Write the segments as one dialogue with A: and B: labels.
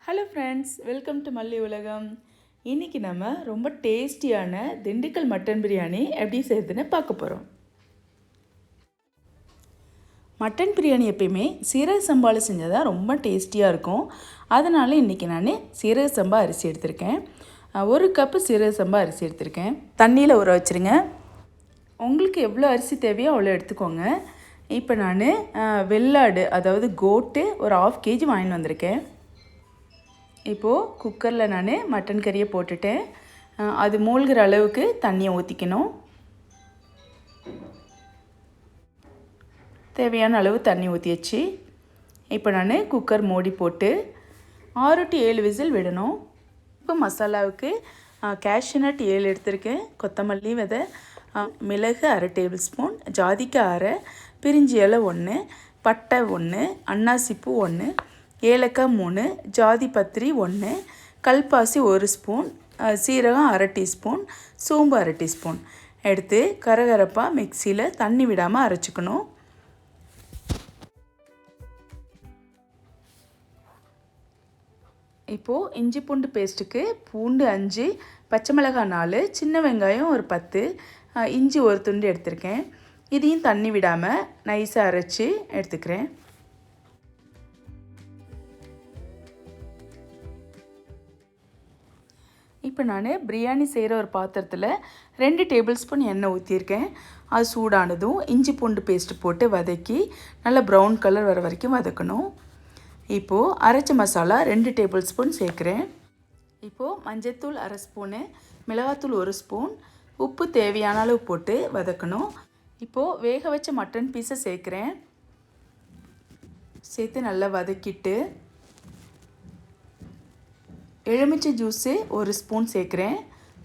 A: Hello friends, welcome to மல்லி உலகம். இன்றைக்கி நம்ம ரொம்ப டேஸ்டியான திண்டுக்கல் மட்டன் பிரியாணி எப்படி செய்யுதுன்னு பார்க்க போகிறோம். மட்டன் பிரியாணி எப்பயுமே சீரக சம்பாவில் செஞ்சால் தான் ரொம்ப டேஸ்டியாக இருக்கும். அதனால் இன்றைக்கி நான் சீரக சம்பா அரிசி எடுத்திருக்கேன். 1 கப்பு சீரக சம்பா அரிசி எடுத்திருக்கேன். தண்ணியில் ஊற வச்சுருங்க. உங்களுக்கு எவ்வளோ அரிசி தேவையோ அவ்வளோ எடுத்துக்கோங்க. இப்போ நான் வெள்ளாடு, அதாவது கோட்டு ஒரு 1/2 kg வாங்கிட்டு வந்திருக்கேன். இப்போது குக்கரில் நான் மட்டன் கறியை போட்டுட்டேன். அது மூழ்கிற அளவுக்கு தண்ணியை ஊற்றிக்கணும். தேவையான அளவு தண்ணி ஊற்றியாச்சு. இப்போ நான் குக்கர் மூடி போட்டு 6 to 7 விசில் விடணும். இப்போ மசாலாவுக்கு கேஷ்யூ நட் 7 எடுத்திருக்கேன், கொத்தமல்லி விதை, மிளகு 1/2 டேபிள் ஸ்பூன், ஜாதிக்காய் 1/2, பிரிஞ்சி இலை 1, பட்டை 1, அன்னாசிப்பூ 1, ஏலக்காய் 3, ஜாதி பத்திரி 1, கல்பாசி 1 ஸ்பூன், சீரகம் 1/2 டீஸ்பூன், சோம்பு 1/2 டீஸ்பூன் எடுத்து கரகரப்பாக மிக்சியில் தண்ணி விடாமல் அரைச்சிக்கணும். இப்போது இஞ்சி பூண்டு பேஸ்ட்டுக்கு பூண்டு 5, பச்சை மிளகாய் 4, சின்ன வெங்காயம் ஒரு 10, இஞ்சி ஒரு துண்டு எடுத்திருக்கேன். இதையும் தண்ணி விடாமல் நைஸாக அரைச்சி எடுத்துக்கிறேன். இப்போ நான் பிரியாணி செய்கிற ஒரு பாத்திரத்தில் 2 டேபிள் ஸ்பூன் எண்ணெய் ஊற்றியிருக்கேன். அது சூடானதும் இஞ்சி பூண்டு பேஸ்ட்டு போட்டு வதக்கி நல்லா ப்ரௌன் கலர் வர வரைக்கும் வதக்கணும். இப்போது அரைச்ச மசாலா 2 டேபிள் ஸ்பூன் சேர்க்குறேன். இப்போது மஞ்சள்தூள் 1/2 ஸ்பூனு, மிளகாத்தூள் 1 ஸ்பூன், உப்பு தேவையான அளவு போட்டு வதக்கணும். இப்போது வேக வச்ச மட்டன் பீஸை சேர்க்குறேன். சேர்த்து நல்லா வதக்கிட்டு எலுமிச்சை ஜூஸு 1 ஸ்பூன் சேர்க்குறேன்.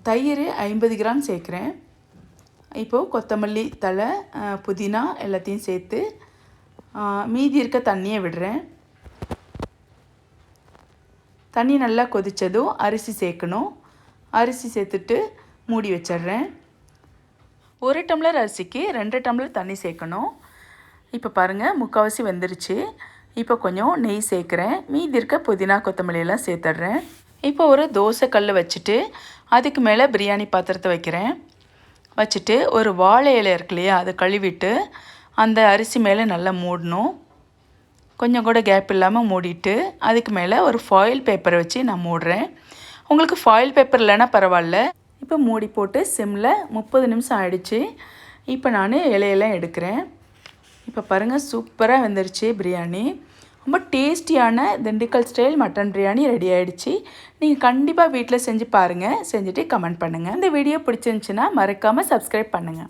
A: தயிர் 50 கிராம் சேர்க்குறேன். இப்போது கொத்தமல்லி தழை, புதினா எல்லாத்தையும் சேர்த்து மீதி இருக்க தண்ணியை விடுறேன். தண்ணி நல்லா கொதித்ததும் அரிசி சேர்க்கணும். அரிசி சேர்த்துட்டு மூடி வச்சிடுறேன். 1 டம்ளர் அரிசிக்கு 2 டம்ளர் தண்ணி சேர்க்கணும். இப்போ பாருங்கள், முக்கால்வாசி வெந்துருச்சு. இப்போ கொஞ்சம் நெய் சேர்க்குறேன். மீதி இருக்க புதினா கொத்தமல்லியெல்லாம் சேர்த்துட்றேன். இப்போ ஒரு தோசை கல் வச்சுட்டு அதுக்கு மேலே பிரியாணி பாத்திரத்தை வைக்கிறேன். வச்சுட்டு ஒரு வாழை இலை இருக்கு இல்லையா, அதை கழுவிட்டு அந்த அரிசி மேலே நல்லா மூடணும். கொஞ்சம் கூட கேப் இல்லாமல் மூடிட்டு அதுக்கு மேலே ஒரு ஃபாயில் பேப்பரை வச்சு நான் மூடுறேன். உங்களுக்கு ஃபாயில் பேப்பர் இல்லைன்னா பரவாயில்ல. இப்போ மூடி போட்டு சிம்மில் 30 நிமிஷம் ஆகிடுச்சு. இப்போ நான் இலையெல்லாம் எடுக்கிறேன். இப்போ பாருங்கள், சூப்பராக வெந்துருச்சு பிரியாணி. ரொம்ப டேஸ்டியான Dindigul style mutton biryani ready ஆகிடுச்சு. நீங்கள் கண்டிப்பாக வீட்டில் செஞ்சு பாருங்கள். செஞ்சுட்டு கமெண்ட் பண்ணுங்கள். இந்த வீடியோ பிடிச்சிருந்துச்சின்னா மறக்காமல் சப்ஸ்கிரைப் பண்ணுங்கள்.